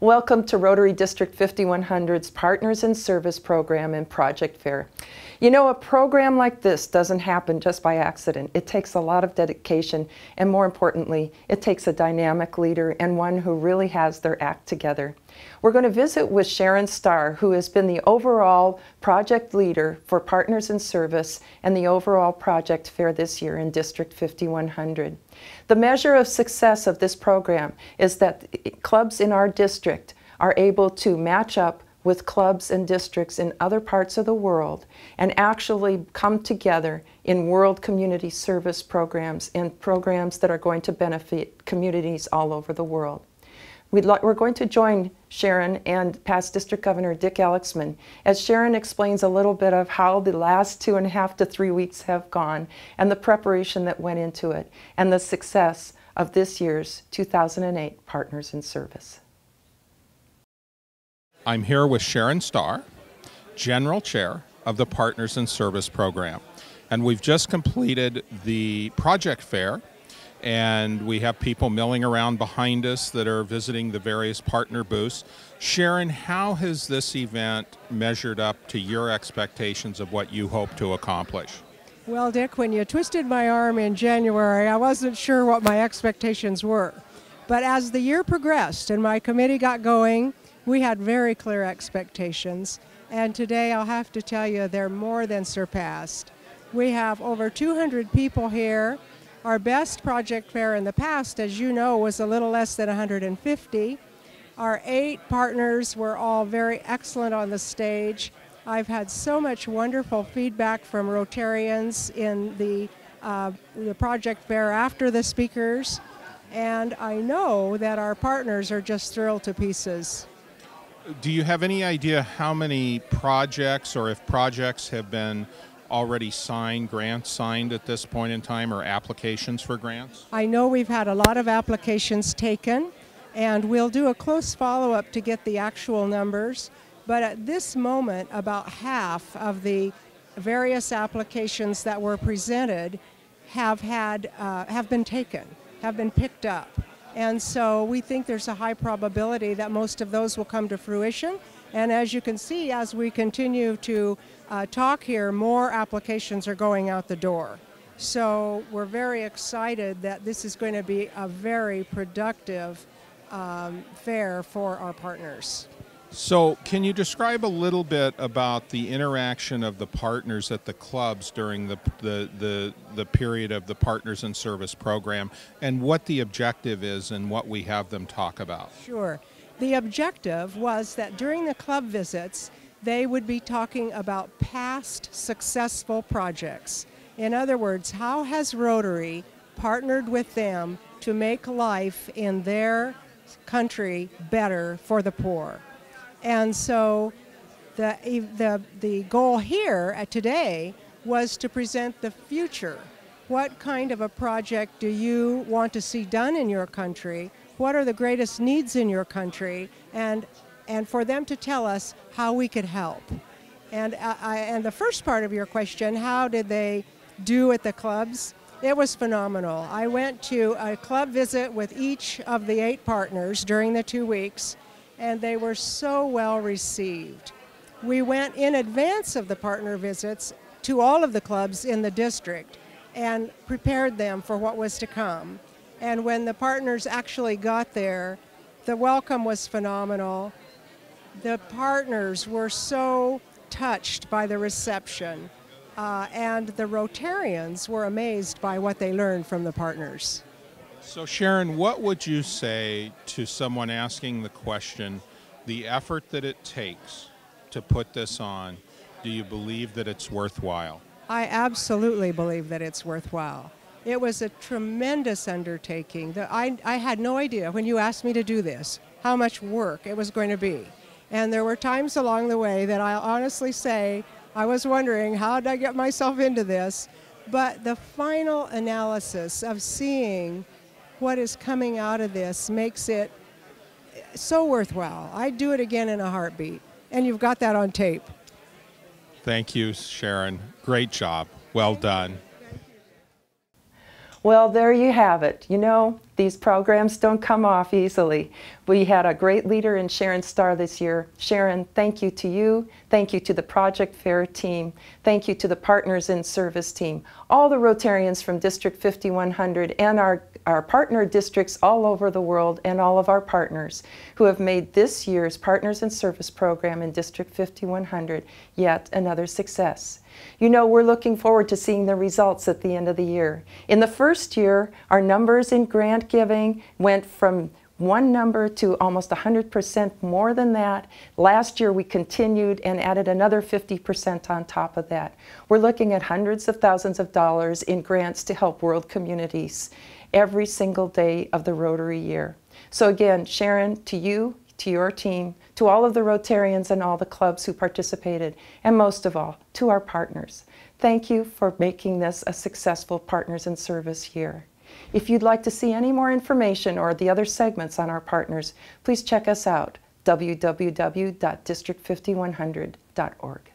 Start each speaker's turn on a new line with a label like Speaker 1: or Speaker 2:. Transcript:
Speaker 1: Welcome to Rotary District 5100's Partners in Service Program and Project Fair. You know, a program like this doesn't happen just by accident. It takes a lot of dedication, and more importantly, it takes a dynamic leader and one who really has their act together. We're going to visit with Sharon Starr, who has been the overall project leader for Partners in Service and the overall project fair this year in District 5100. The measure of success of this program is that clubs in our district are able to match up with clubs and districts in other parts of the world and actually come together in world community service programs and programs that are going to benefit communities all over the world. We're going to join Sharon and past District Governor Dick Elixman as Sharon explains a little bit of how the last 2.5 to 3 weeks have gone and the preparation that went into it and the success of this year's 2008 Partners in Service.
Speaker 2: I'm here with Sharon Starr, General Chair of the Partners in Service Program. And we've just completed the project fair, and we have people milling around behind us that are visiting the various partner booths. Sharon, how has this event measured up to your expectations of what you hope to accomplish?
Speaker 3: Well, Dick, when you twisted my arm in January, I wasn't sure what my expectations were. But as the year progressed and my committee got going, we had very clear expectations, and today I'll have to tell you they're more than surpassed. We have over 200 people here. Our best project fair in the past, as you know, was a little less than 150. Our 8 partners were all very excellent on the stage. I've had so much wonderful feedback from Rotarians in the project fair after the speakers, and I know that our partners are just thrilled to pieces.
Speaker 2: Do you have any idea how many projects, or if projects have been already signed, grants signed at this point in time, or applications for grants?
Speaker 3: I know we've had a lot of applications taken, and we'll do a close follow-up to get the actual numbers, but at this moment about half of the various applications that were presented have been taken, have been picked up. And so we think there's a high probability that most of those will come to fruition. And as you can see, as we continue to talk here, more applications are going out the door. So we're very excited that this is going to be a very productive fair for our partners.
Speaker 2: So can you describe a little bit about the interaction of the partners at the clubs during the period of the Partners in Service program, and what the objective is and what we have them talk about?
Speaker 3: Sure. The objective was that during the club visits, they would be talking about past successful projects. In other words, how has Rotary partnered with them to make life in their country better for the poor? And so the goal here today was to present the future. What kind of a project do you want to see done in your country? What are the greatest needs in your country? And for them to tell us how we could help. And the first part of your question, how did they do at the clubs? It was phenomenal. I went to a club visit with each of the 8 partners during the 2 weeks, and they were so well received. We went in advance of the partner visits to all of the clubs in the district and prepared them for what was to come. And when the partners actually got there, the welcome was phenomenal. The partners were so touched by the reception, and the Rotarians were amazed by what they learned from the partners.
Speaker 2: So Sharon, what would you say to someone asking the question, the effort that it takes to put this on, do you believe that it's worthwhile?
Speaker 3: I absolutely believe that it's worthwhile. It was a tremendous undertaking. I had no idea when you asked me to do this how much work it was going to be. And there were times along the way that I'll honestly say I was wondering, how did I get myself into this? But the final analysis of seeing what is coming out of this makes it so worthwhile. I'd do it again in a heartbeat. And you've got that on tape.
Speaker 2: Thank you, Sharon. Great job. Well done.
Speaker 1: Well, there you have it. You know, These programs don't come off easily. We had a great leader in Sharon Starr this year. Sharon, thank you to you. Thank you to the Project Fair team. Thank you to the Partners in Service team. All the Rotarians from District 5100 and our partner districts all over the world, and all of our partners who have made this year's Partners in Service program in District 5100 yet another success. You know, we're looking forward to seeing the results at the end of the year. In the first year, our numbers in grant giving went from one number to almost 100% more than that. Last year we continued and added another 50% on top of that. We're looking at hundreds of thousands of dollars in grants to help world communities every single day of the Rotary year. So again, Sharon, to you, to your team, to all of the Rotarians and all the clubs who participated, and most of all, to our partners. Thank you for making this a successful Partners in Service year. If you'd like to see any more information or the other segments on our partners, please check us out, www.district5100.org.